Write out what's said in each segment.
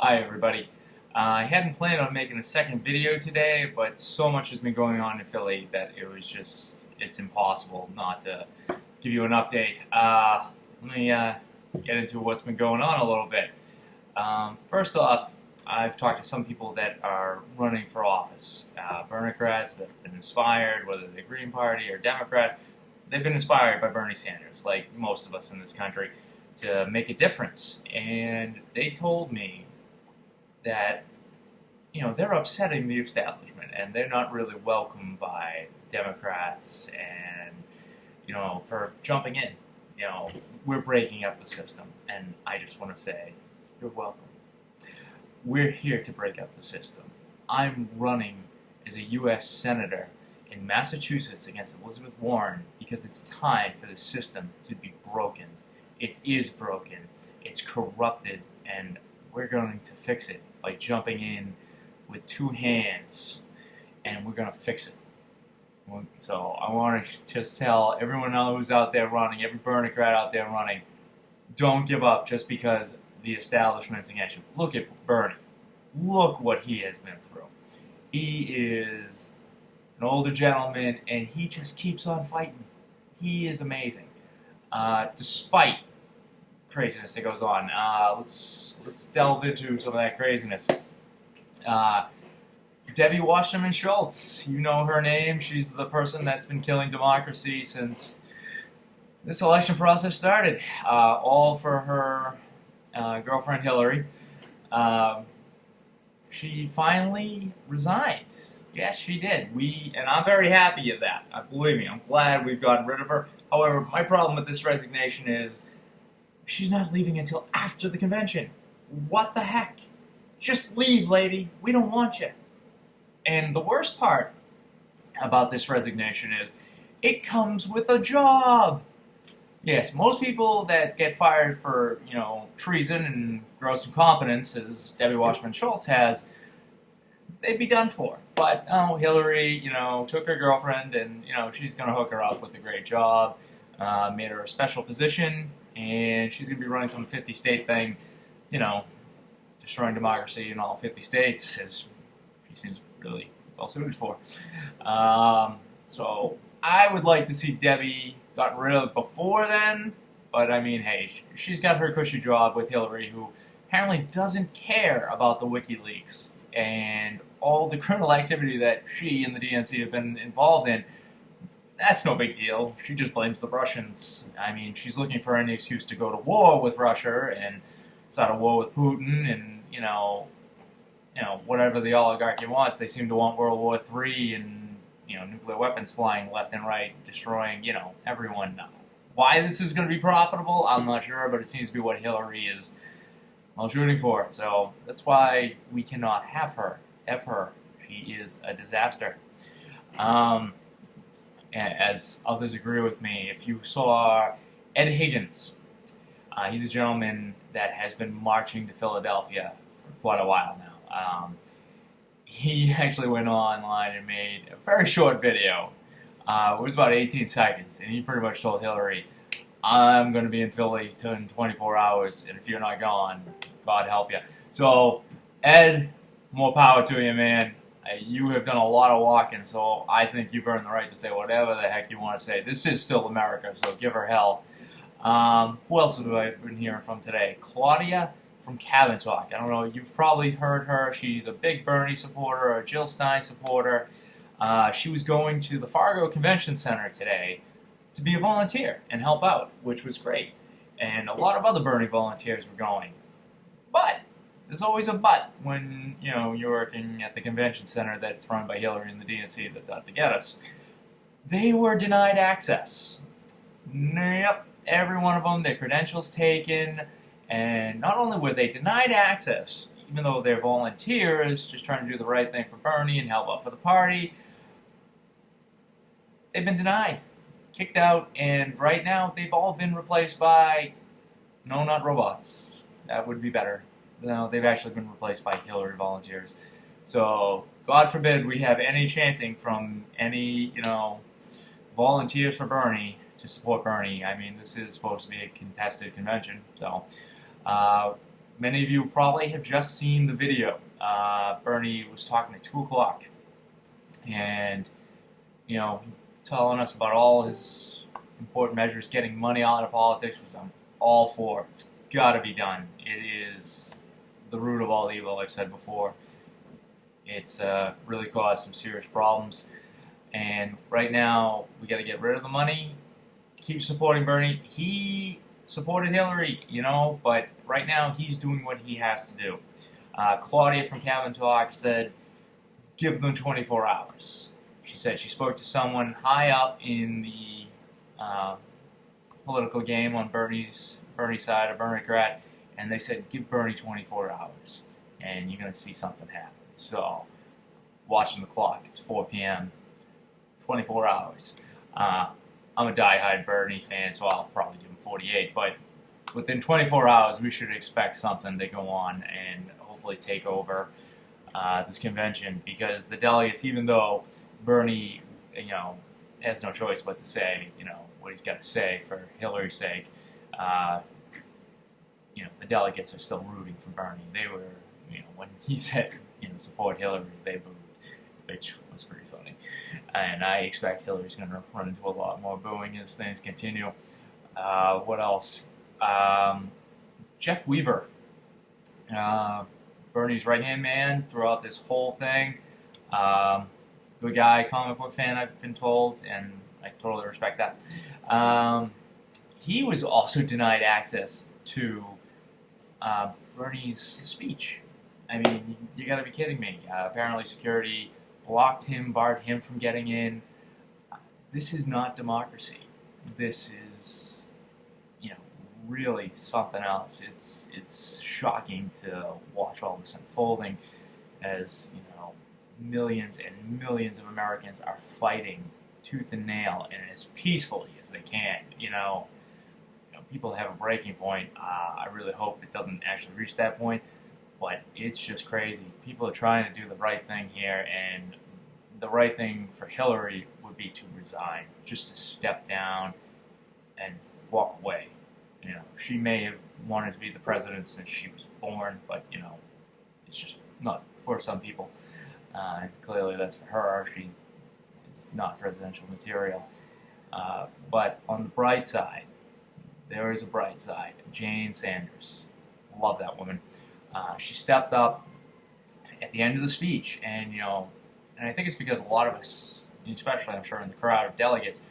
Hi everybody. I hadn't planned on making a second video today, but so much has been going on in Philly that it's impossible not to give you an update. Let me get into what's been going on a little bit. First off, I've talked to some people that are running for office. Bernicrats that have been inspired, whether they're Green Party or Democrats, they've been inspired by Bernie Sanders, like most of us in this country, to make a difference. And they told me that they're upsetting the establishment and they're not really welcomed by Democrats and for jumping in. We're breaking up the system, and I just want to say you're welcome. We're here to break up the system. I'm running as a U.S. Senator in Massachusetts against Elizabeth Warren because it's time for the system to be broken. It is broken. It's corrupted, and we're going to fix it by jumping in with two hands, and we're going to fix it. So I want to just tell everyone who's out there running, every Bernicrat out there running, don't give up just because the establishment's against you. Look at Bernie. Look what he has been through. He is an older gentleman, and he just keeps on fighting. He is amazing. Despite craziness that goes on. Let's delve into some of that craziness. Debbie Wasserman Schultz, you know her name. She's the person that's been killing democracy since this election process started. All for her girlfriend Hillary. She finally resigned. Yes, she did. And I'm very happy of that. Believe me, I'm glad we've gotten rid of her. However, my problem with this resignation is she's not leaving until after the convention. What the heck? Just leave, lady. We don't want you. And the worst part about this resignation is it comes with a job. Yes, most people that get fired for, treason and gross incompetence, as Debbie Wasserman Schultz has, they'd be done for. But, Hillary, took her girlfriend and, she's going to hook her up with a great job, made her a special position, and she's going to be running some 50-state thing, destroying democracy in all 50 states, as she seems really well suited for. So I would like to see Debbie gotten rid of before then, but I mean, hey, she's got her cushy job with Hillary, who apparently doesn't care about the WikiLeaks and all the criminal activity that she and the DNC have been involved in. That's no big deal. She just blames the Russians. I mean, she's looking for any excuse to go to war with Russia and start a war with Putin and, whatever the oligarchy wants. They seem to want World War III and, nuclear weapons flying left and right, destroying, everyone. Why this is going to be profitable, I'm not sure, but it seems to be what Hillary is, shooting for. So that's why we cannot have her. F her. She is a disaster. As others agree with me, if you saw Ed Higgins, he's a gentleman that has been marching to Philadelphia for quite a while now. He actually went online and made a very short video. It was about 18 seconds, and he pretty much told Hillary, I'm going to be in Philly in 24 hours, and if you're not gone, God help you. So, Ed, more power to you, man. You have done a lot of walking, so I think you've earned the right to say whatever the heck you want to say. This is still America, so give her hell. Who else have I been hearing from today? Claudia from Cabin Talk. I don't know, you've probably heard her. She's a big Bernie supporter, a Jill Stein supporter. She was going to the Fargo Convention Center today to be a volunteer and help out, which was great. And a lot of other Bernie volunteers were going. But there's always a but when, you're working at the convention center that's run by Hillary and the DNC that's out to get us. They were denied access. Yep, every one of them, their credentials taken, and not only were they denied access, even though they're volunteers, just trying to do the right thing for Bernie and help out for the party, they've been denied, kicked out, and right now they've all been replaced by, no, not robots. That would be better. No, they've actually been replaced by Hillary volunteers. So, God forbid we have any chanting from any, volunteers for Bernie to support Bernie. I mean, this is supposed to be a contested convention. So, many of you probably have just seen the video. Bernie was talking at 2 o'clock, and telling us about all his important measures, getting money out of politics, which I'm all for. It's got to be done. It is the root of all evil, like I said before. It's really caused some serious problems. And right now, we got to get rid of the money, keep supporting Bernie. He supported Hillary, but right now he's doing what he has to do. Claudia from Cabin Talk said, give them 24 hours. She said she spoke to someone high up in the political game on Bernie's side, a Bernicrat, and they said, give Bernie 24 hours, and you're going to see something happen. So, watching the clock, it's 4 p.m., 24 hours. I'm a die-hard Bernie fan, so I'll probably give him 48, but within 24 hours, we should expect something to go on and hopefully take over this convention, because the delegates, even though Bernie, has no choice but to say, what he's got to say for Hillary's sake, the delegates are still rooting for Bernie. They were, when he said, support Hillary, they booed, which was pretty funny. And I expect Hillary's going to run into a lot more booing as things continue. What else? Jeff Weaver, Bernie's right-hand man throughout this whole thing. Good guy, comic book fan, I've been told, and I totally respect that. He was also denied access to Bernie's speech. I mean, you gotta be kidding me. Apparently security blocked him, barred him from getting in. This is not democracy. This is, really something else. It's shocking to watch all this unfolding as, millions and millions of Americans are fighting tooth and nail, and as peacefully as they can. People have a breaking point. I really hope it doesn't actually reach that point, but it's just crazy. People are trying to do the right thing here, and the right thing for Hillary would be to resign, just to step down and walk away. She may have wanted to be the president since she was born, but, it's just not for some people. And clearly that's for her. She's not presidential material. But on the bright side, there is a bright side. Jane Sanders. Love that woman. She stepped up at the end of the speech, and, and I think it's because a lot of us, especially I'm sure in the crowd of delegates,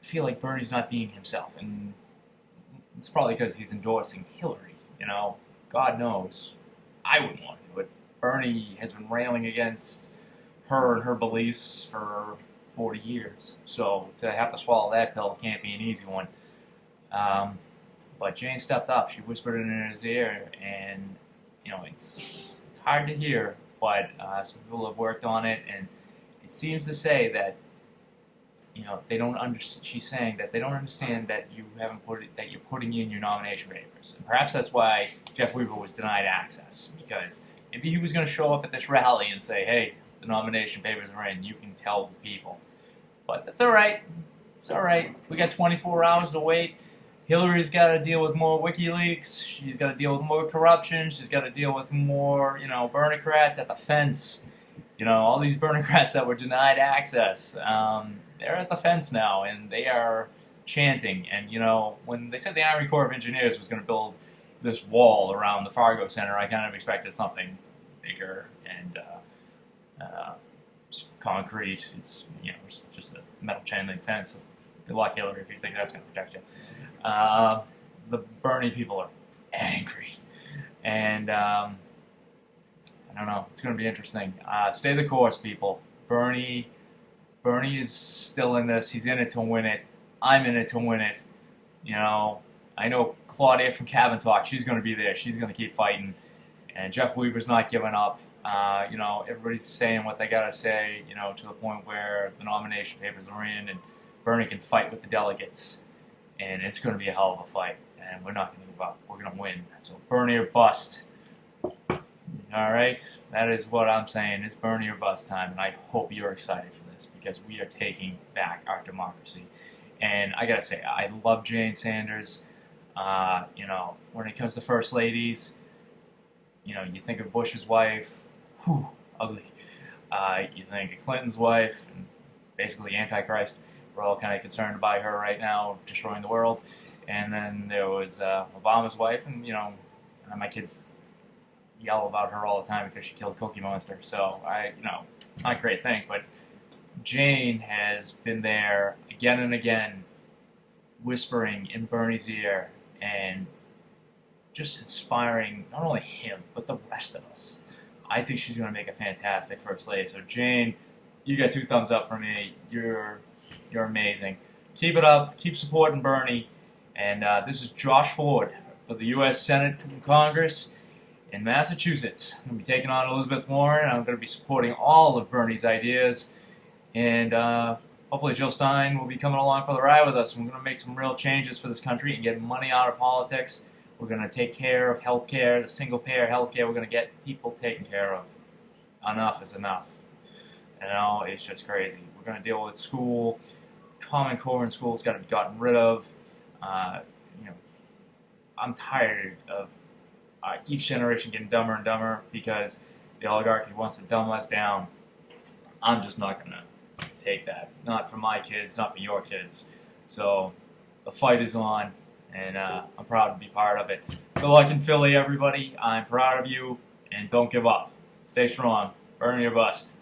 feel like Bernie's not being himself. And it's probably because he's endorsing Hillary. God knows I wouldn't want to do it. Bernie has been railing against her and her beliefs for 40 years. So to have to swallow that pill can't be an easy one. But Jane stepped up. She whispered it in his ear, and it's hard to hear, but some people have worked on it, and it seems to say that they don't understand. She's saying that they don't understand that that you're putting in your nomination papers, and perhaps that's why Jeff Weaver was denied access, because maybe he was going to show up at this rally and say, "Hey, the nomination papers are in. You can tell the people." But that's all right. It's all right. We got 24 hours to wait. Hillary's got to deal with more WikiLeaks. She's got to deal with more corruption. She's got to deal with more, Bernicrats at the fence. All these Bernicrats that were denied access. They're at the fence now, and they are chanting. And, when they said the Army Corps of Engineers was going to build this wall around the Fargo Center, I kind of expected something bigger and concrete. It's, it's just a metal chain link fence. Good luck, Hillary, if you think that's going to protect you. The Bernie people are angry. And, I don't know. It's going to be interesting. Stay the course, people. Bernie is still in this. He's in it to win it. I'm in it to win it. I know Claudia from Cabin Talk. She's going to be there. She's going to keep fighting. And Jeff Weaver's not giving up. Everybody's saying what they got to say, to the point where the nomination papers are in and Bernie can fight with the delegates. And it's going to be a hell of a fight. And we're not going to give up. We're going to win. So Bernie or bust. All right, that is what I'm saying. It's Bernie or bust time, and I hope you're excited for this, because we are taking back our democracy. And I gotta say, I love Jane Sanders. When it comes to first ladies, You think of Bush's wife, whew, ugly. You think of Clinton's wife, and basically Antichrist. We're all kind of concerned by her right now, destroying the world. And then there was Obama's wife, and my kids yell about her all the time because she killed Cookie Monster. So not great things, but Jane has been there again and again, whispering in Bernie's ear and just inspiring not only him, but the rest of us. I think she's going to make a fantastic First Lady. So Jane, you got 2 thumbs up from me. You're amazing. Keep it up. Keep supporting Bernie. And this is Josh Ford for the U.S. Senate and Congress in Massachusetts. I'm going to be taking on Elizabeth Warren. I'm going to be supporting all of Bernie's ideas. And hopefully Jill Stein will be coming along for the ride with us. And we're going to make some real changes for this country and get money out of politics. We're going to take care of health care, the single-payer health care. We're going to get people taken care of. Enough is enough. It's just crazy. We're going to deal with school. Common Core in school's got to be gotten rid of. I'm tired of each generation getting dumber and dumber because the oligarchy wants to dumb us down. I'm just not going to take that. Not for my kids, not for your kids. So the fight is on, and I'm proud to be part of it. Good luck in Philly, everybody. I'm proud of you, and don't give up. Stay strong. Bernie or bust.